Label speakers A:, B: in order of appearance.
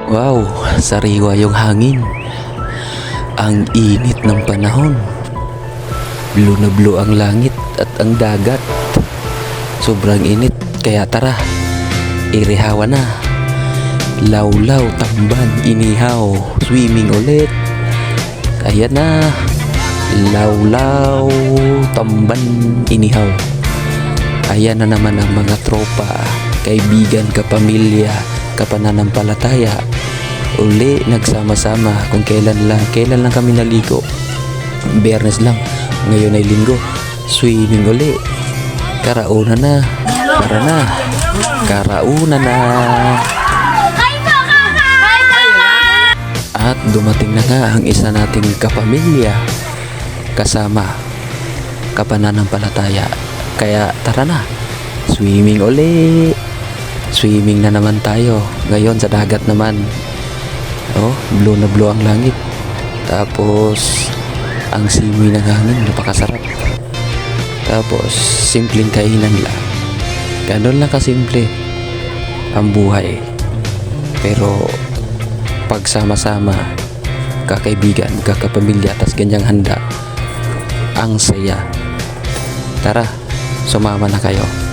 A: Wow, sariwa yung hangin. Ang init ng panahon. Blue na blue ang langit at ang dagat. Sobrang init, kaya tara, irihawa na. Lawlaw, tamban, inihaw, swimming ulit. Ayan na. Lawlaw, tamban, inihaw. Ayan na naman ang mga tropa, kaibigan, kapamilya, kapananampalataya. Uli nagsama-sama kung kailan lang kami naligo. Biyernes lang, ngayon ay linggo. Swimming uli. Karauna na. Tara na. Karauna na. At dumating na nga ang isa nating kapamilya, kasama kapananampalataya. Kaya tara na. Swimming uli. Swimming na naman tayo. Ngayon sa dagat naman. Oh, blue na blue ang langit. Tapos ang simoy ng hangin, napakasarap. Tapos simpleng kainan lang. Ganun lang kasimple ang buhay. Pero pagsama-sama, kakaibigan, kakapamilya, tas ganyang handa, ang saya. Tara, sumama na kayo.